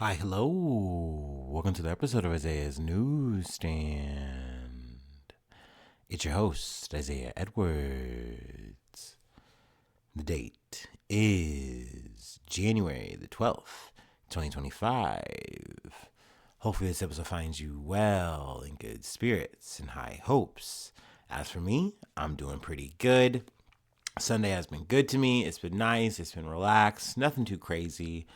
Hi, hello. Welcome to the episode of Isaiah's Newsstand. It's your host, Isaiah Edwards. The date is January the 12th, 2025. Hopefully, this episode finds you well, in good spirits, and high hopes. As for me, I'm doing pretty good. Sunday has been good to me. It's been nice. It's been relaxed. Nothing too crazy.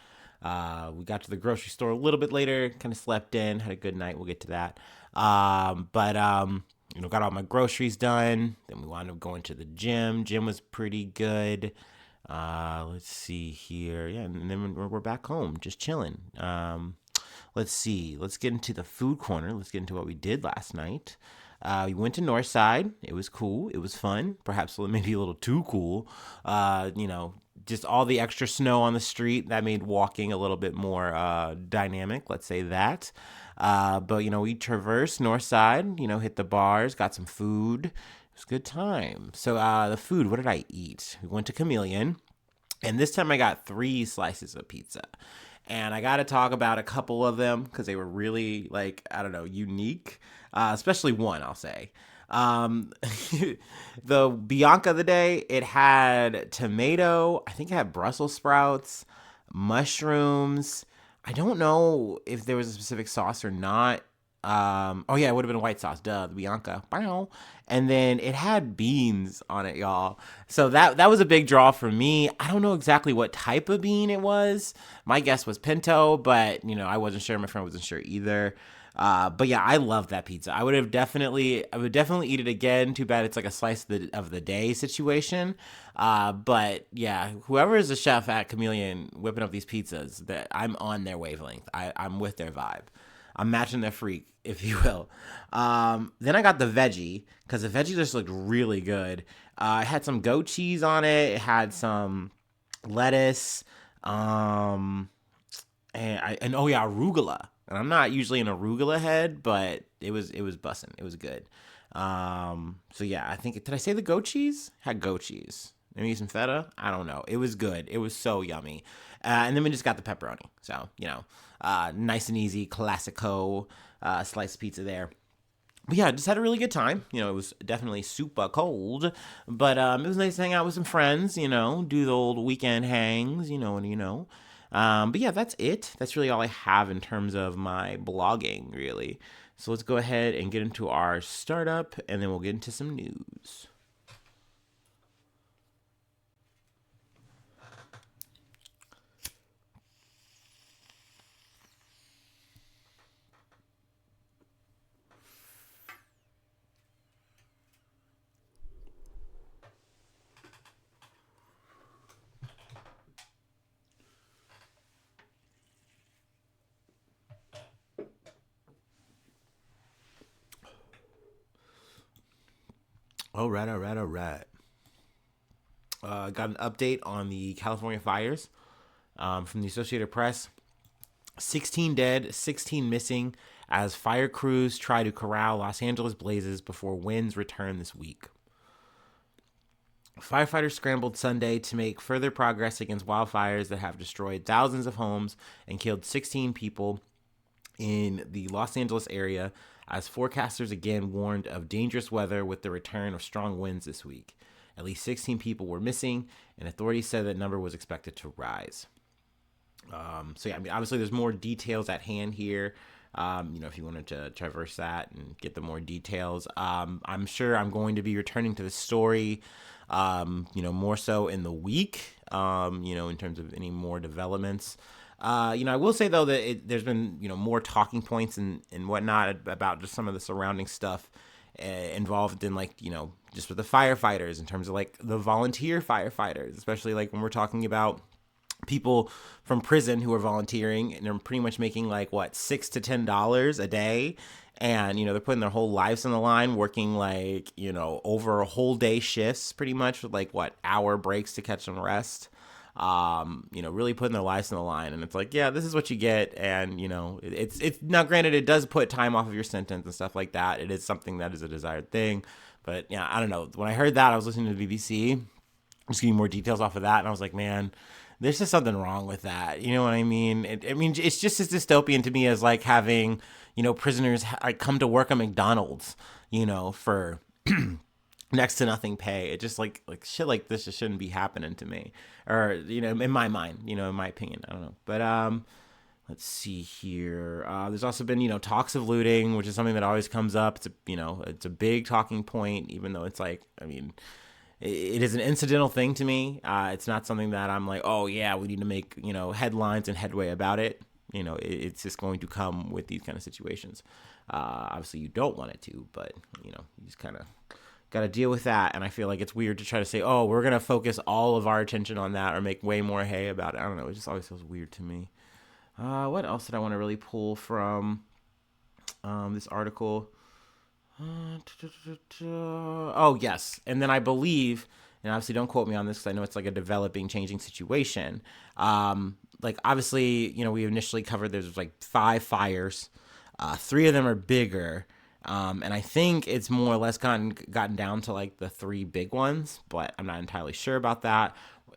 We got to the grocery store a little bit later. Kind of slept in. Had a good night. We'll get to that. Got all my groceries done. Then we wound up going to the gym. Gym was pretty good. Let's see here. Yeah, and then we're back home, just chilling. Let's see. Let's get into the food corner. Let's get into what we did last night. We went to Northside. It was cool. It was fun. Perhaps maybe a little too cool. Just all the extra snow on the street that made walking a little bit more dynamic. Let's say that. We traversed Northside. Hit the bars, got some food. It was a good time. So the food. What did I eat? We went to Chameleon, and this time I got 3 slices of pizza. And I got to talk about a couple of them because they were really, unique. Especially one, I'll say. The Bianca of the day, it had tomato. I think it had Brussels sprouts, mushrooms. I don't know if there was a specific sauce or not. It would have been white sauce. Duh, the Bianca. Bow. And then it had beans on it, y'all. So that was a big draw for me. I don't know exactly what type of bean it was. My guess was pinto, but I wasn't sure. My friend wasn't sure either. I love that pizza. I would definitely eat it again. Too bad it's like a slice of the day situation. Whoever is the chef at Chameleon whipping up these pizzas, that I'm on their wavelength. I'm with their vibe. I'm matching their freak, if you will. Then I got the veggie because the veggie just looked really good. It had some goat cheese on it. It had some lettuce. Arugula. And I'm not usually an arugula head, but it was bussin'. It was good. I think, did I say the goat cheese? Had goat cheese. Maybe some feta? I don't know. It was good. It was so yummy. And then we just got the pepperoni. So, nice and easy, classico sliced pizza there. But yeah, just had a really good time. It was definitely super cold, but it was nice to hang out with some friends, do the old weekend hangs, that's it. That's really all I have in terms of my blogging, really. So let's go ahead and get into our startup, and then we'll get into some news. All right. Got an update on the California fires from the Associated Press. 16 dead, 16 missing as fire crews try to corral Los Angeles blazes before winds return this week. Firefighters scrambled Sunday to make further progress against wildfires that have destroyed thousands of homes and killed 16 people in the Los Angeles area, as forecasters again warned of dangerous weather with the return of strong winds this week. At least 16 people were missing, and authorities said that number was expected to rise. Obviously, there's more details at hand here. If you wanted to traverse that and get the more details, I'm sure I'm going to be returning to the story, more so in the week, in terms of any more developments. I will say, though, that there's been, more talking points and whatnot about just some of the surrounding stuff involved in, just with the firefighters in terms of, the volunteer firefighters, especially, when we're talking about people from prison who are volunteering and they're pretty much making $6 to $10 a day, and they're putting their whole lives on the line, working over a whole day shifts pretty much with hour breaks to catch some rest. Really putting their lives on the line, and it's this is what you get, and it's now, granted, it does put time off of your sentence and stuff like that. It is something that is a desired thing, but I don't know. When I heard that, I was listening to the BBC, just getting more details off of that, and I was like, man, There's just something wrong with that. You know what I mean? I mean, it's just as dystopian to me as like having, prisoners like come to work at McDonald's, for next to nothing pay. It just like shit like this just shouldn't be happening to me, or in my mind, in my opinion, I don't know. But let's see here. There's also been talks of looting, which is something that always comes up. It's a big talking point, even though it's like, I mean, it is an incidental thing to me. It's not something that I'm like, oh yeah, we need to make headlines and headway about it. It's just going to come with these kind of situations. Obviously, you don't want it to, but you just kind of got to deal with that. And I feel like it's weird to try to say, oh, we're gonna focus all of our attention on that or make way more hay about it. I don't know. It just always feels weird to me. What else did I want to really pull from this article? Oh, yes. And then I believe, and obviously don't quote me on this because I know it's like a developing, changing situation. Like, obviously, we initially covered there's like 5 fires. 3 of them are bigger. And I think it's more or less gotten down to like the 3 big ones, but I'm not entirely sure about that.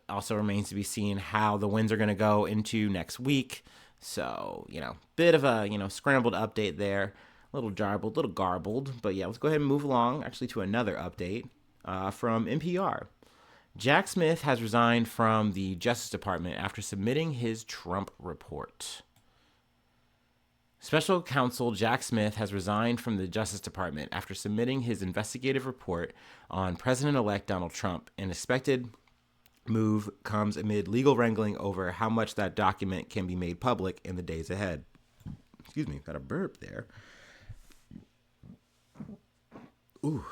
Also remains to be seen how the winds are going to go into next week. So, bit of a, scrambled update there. A little jarbled, a little garbled. But yeah, let's go ahead and move along actually to another update from NPR. Jack Smith has resigned from the Justice Department after submitting his Trump report. Special counsel Jack Smith has resigned from the Justice Department after submitting his investigative report on President-elect Donald Trump. An expected move comes amid legal wrangling over how much that document can be made public in the days ahead. Excuse me, got a burp there. Ooh.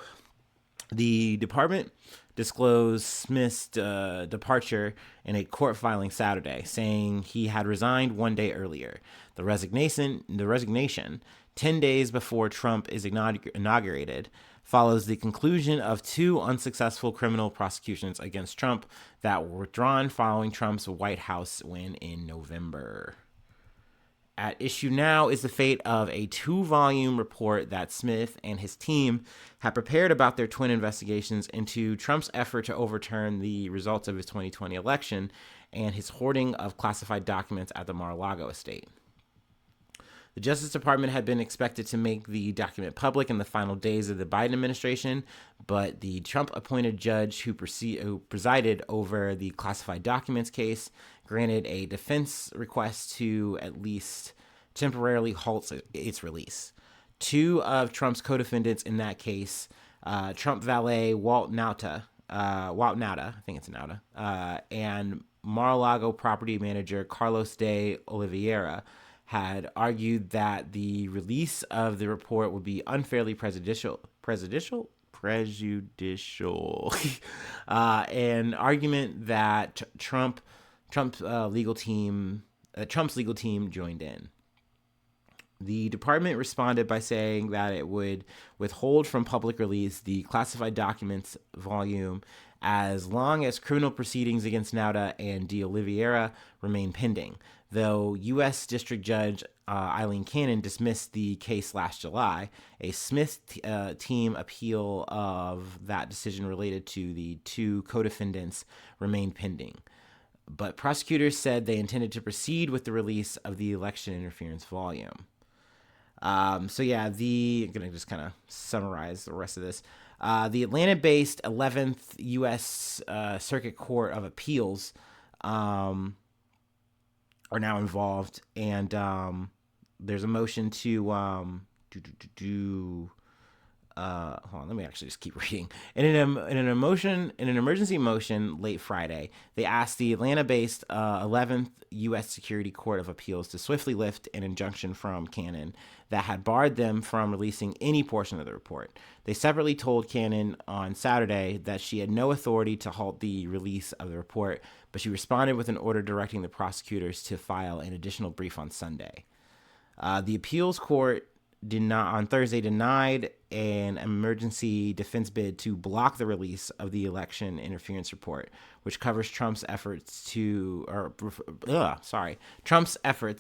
The department disclosed Smith's departure in a court filing Saturday, saying he had resigned one day earlier. The resignation, 10 days before Trump is inaugurated, follows the conclusion of 2 unsuccessful criminal prosecutions against Trump that were withdrawn following Trump's White House win in November. At issue now is the fate of a 2-volume report that Smith and his team have prepared about their twin investigations into Trump's effort to overturn the results of his 2020 election and his hoarding of classified documents at the Mar-a-Lago estate. The Justice Department had been expected to make the document public in the final days of the Biden administration, but the Trump-appointed judge who presided over the classified documents case granted a defense request to at least temporarily halt its release. 2 of Trump's co-defendants in that case, Trump valet Walt Nauta, I think it's Nauta, and Mar-a-Lago property manager Carlos de Oliveira, had argued that the release of the report would be unfairly prejudicial, an argument that Trump's legal team joined in. The department responded by saying that it would withhold from public release the classified documents volume as long as criminal proceedings against Nauta and de Oliveira remain pending, though U.S. District Judge Eileen Cannon dismissed the case last July. A Smith team appeal of that decision related to the 2 co-defendants remained pending. But prosecutors said they intended to proceed with the release of the election interference volume. I'm going to just kind of summarize the rest of this. The Atlanta-based 11th U.S. Circuit Court of Appeals are now involved, and there's a motion to hold on, let me actually just keep reading. In an emergency motion late Friday, they asked the Atlanta-based 11th U.S. Security Court of Appeals to swiftly lift an injunction from Cannon that had barred them from releasing any portion of the report. They separately told Cannon on Saturday that she had no authority to halt the release of the report, but she responded with an order directing the prosecutors to file an additional brief on Sunday. The appeals court on Thursday denied an emergency defense bid to block the release of the election interference report, which covers Trump's efforts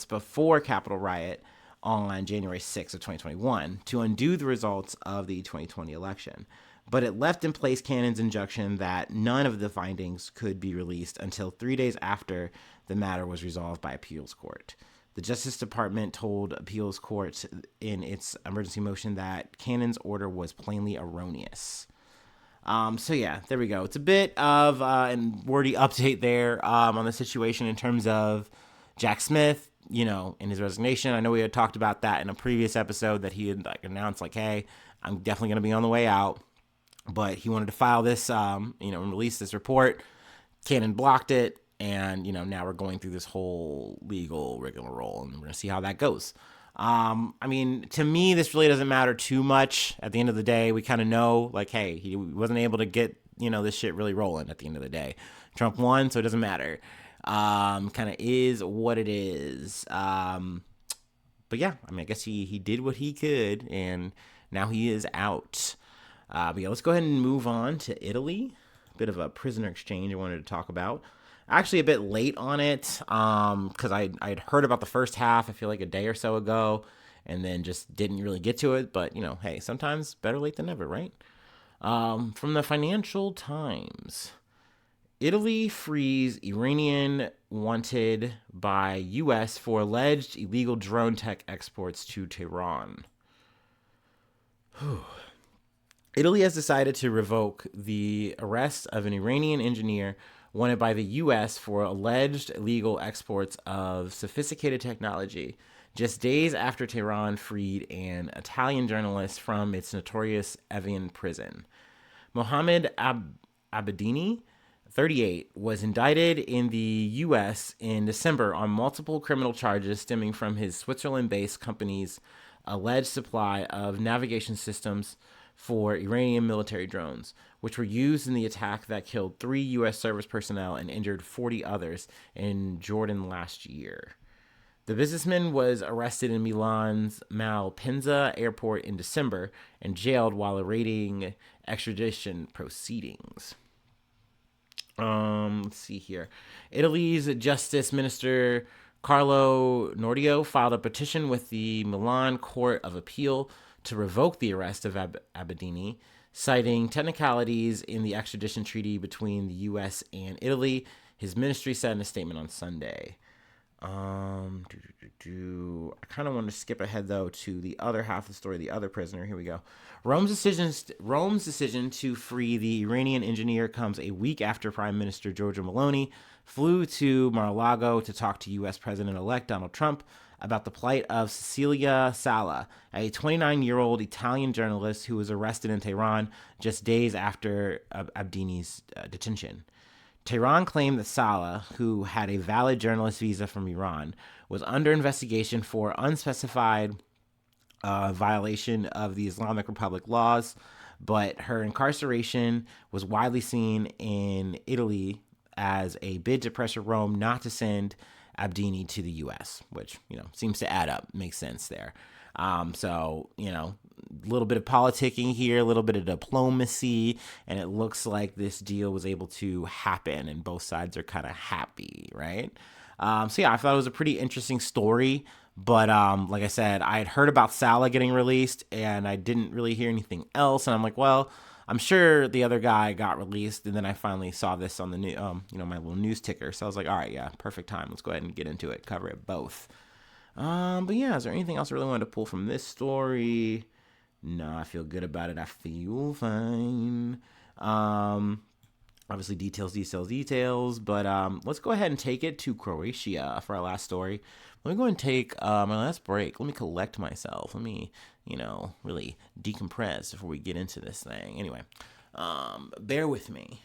before Capitol riot on January 6th of 2021 to undo the results of the 2020 election. but it left in place Cannon's injunction that none of the findings could be released until 3 days after the matter was resolved by appeals court. The Justice Department told appeals court in its emergency motion that Cannon's order was plainly erroneous. So yeah, there we go. It's a bit of a wordy update there on the situation in terms of Jack Smith, in his resignation. I know we had talked about that in a previous episode that he had announced hey, I'm definitely going to be on the way out. But he wanted to file this, and release this report. Cannon blocked it, and now we're going through this whole legal rigmarole, and we're going to see how that goes. To me, this really doesn't matter too much. At the end of the day, we kind of know, hey, he wasn't able to get this shit really rolling. At the end of the day, Trump won, so it doesn't matter. Kind of is what it is. But yeah, I guess he did what he could, and now he is out. But yeah, let's go ahead and move on to Italy. A bit of a prisoner exchange I wanted to talk about. Actually, a bit late on it because I'd heard about the first half, I feel like a day or so ago, and then just didn't really get to it. But, hey, sometimes better late than never, right? From the Financial Times. Italy frees Iranian wanted by U.S. for alleged illegal drone tech exports to Tehran. Italy has decided to revoke the arrest of an Iranian engineer wanted by the U.S. for alleged illegal exports of sophisticated technology just days after Tehran freed an Italian journalist from its notorious Evian prison. Mohammed Abedini, 38, was indicted in the U.S. in December on multiple criminal charges stemming from his Switzerland-based company's alleged supply of navigation systems for Iranian military drones, which were used in the attack that killed 3 U.S. service personnel and injured 40 others in Jordan last year. The businessman was arrested in Milan's Malpensa airport in December and jailed while awaiting extradition proceedings. Let's see here. Italy's Justice Minister Carlo Nordio filed a petition with the Milan Court of Appeal to revoke the arrest of Abedini, citing technicalities in the extradition treaty between the U.S. and Italy. His ministry said in a statement on Sunday. I kind of want to skip ahead, though, to the other half of the story, the other prisoner. Here we go. Rome's decision to free the Iranian engineer comes a week after Prime Minister Giorgia Meloni flew to Mar-a-Lago to talk to U.S. President-elect Donald Trump about the plight of Cecilia Sala, a 29-year-old Italian journalist who was arrested in Tehran just days after Abedini's detention. Tehran claimed that Sala, who had a valid journalist visa from Iran, was under investigation for unspecified violation of the Islamic Republic laws, but her incarceration was widely seen in Italy as a bid to pressure Rome not to send Abedini to the U.S., which, seems to add up, makes sense there. So, a little bit of politicking here, a little bit of diplomacy, and it looks like this deal was able to happen, and both sides are kind of happy, right? So yeah, I thought it was a pretty interesting story, but like I said, I had heard about Salah getting released, and I didn't really hear anything else, and I'm like, well, I'm sure the other guy got released, and then I finally saw this on the new, my little news ticker, so I was like, all right, yeah, perfect time, let's go ahead and get into it, cover it both. But yeah, is there anything else I really wanted to pull from this story? No, I feel good about it. I feel fine. Obviously details, but let's go ahead and take it to Croatia for our last story. Let me go and take my last break. Let me collect myself. Let me, really decompress before we get into this thing. Anyway, bear with me.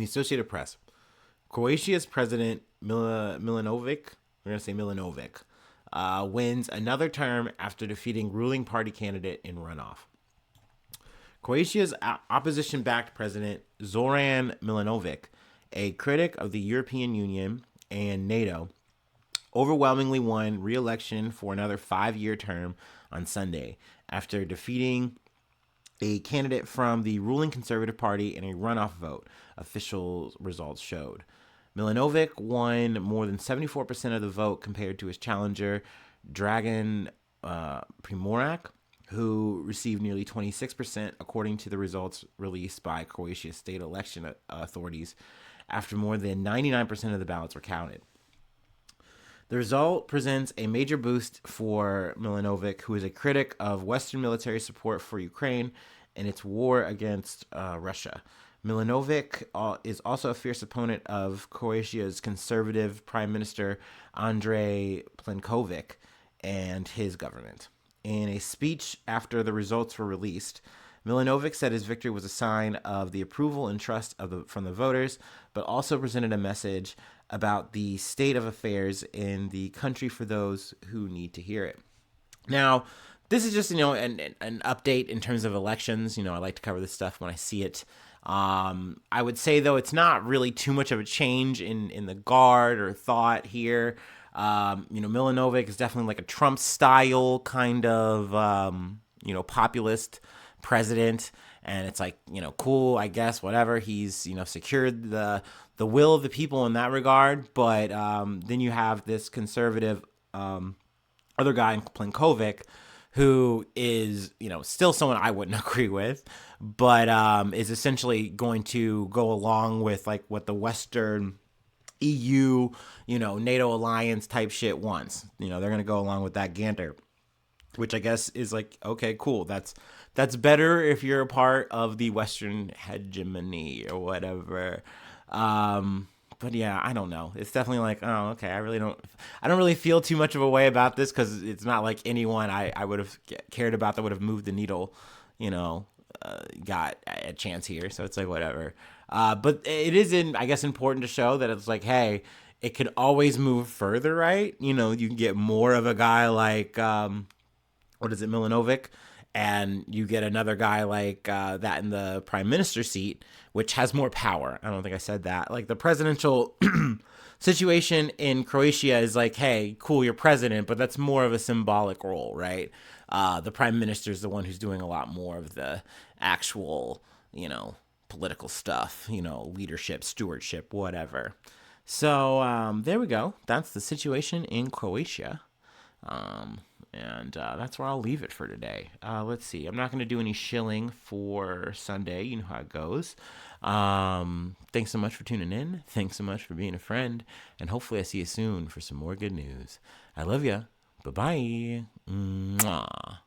the Associated Press, Croatia's president Milanović, we're going to say Milanović, wins another term after defeating ruling party candidate in runoff. Croatia's opposition-backed president Zoran Milanović, a critic of the European Union and NATO, overwhelmingly won re-election for another 5-year term on Sunday after defeating a candidate from the ruling Conservative Party in a runoff vote, official results showed. Milanović won more than 74% of the vote compared to his challenger, Dragan Primorac, who received nearly 26%, according to the results released by Croatia's state election authorities, after more than 99% of the ballots were counted. The result presents a major boost for Milanović, who is a critic of Western military support for Ukraine and its war against Russia. Milanović is also a fierce opponent of Croatia's conservative Prime Minister Andrej Plenković and his government. In a speech after the results were released, Milanović said his victory was a sign of the approval and trust from the voters, but also presented a message about the state of affairs in the country for those who need to hear it. Now, this is just, an update in terms of elections. I like to cover this stuff when I see it. I would say, though, it's not really too much of a change in the guard or thought here. Milanović is definitely like a Trump-style kind of, populist president. And it's like, cool, I guess, whatever. He's, secured the will of the people in that regard. But then you have this conservative other guy, Plenković, who is, still someone I wouldn't agree with, but is essentially going to go along with like what the Western EU, NATO alliance type shit wants. They're going to go along with that gander, which I guess is like, okay, cool. That's better if you're a part of the Western hegemony or whatever. But yeah, I don't know. It's definitely like, oh, okay. I don't really feel too much of a way about this because it's not like anyone I would have cared about that would have moved the needle, got a chance here. So it's like, whatever. But it is, I guess, important to show that it's like, hey, it could always move further, right? You can get more of a guy like, Milanović, and you get another guy like that in the prime minister seat, which has more power. I don't think I said that. Like the presidential situation in Croatia is like, hey, cool, you're president, but that's more of a symbolic role, right? The prime minister is the one who's doing a lot more of the actual, political stuff, leadership, stewardship, whatever. So there we go. That's the situation in Croatia. And that's where I'll leave it for today. Let's see. I'm not going to do any shilling for Sunday. You know how it goes. Thanks so much for tuning in. Thanks so much for being a friend. And hopefully I see you soon for some more good news. I love ya. Bye-bye. Mwah.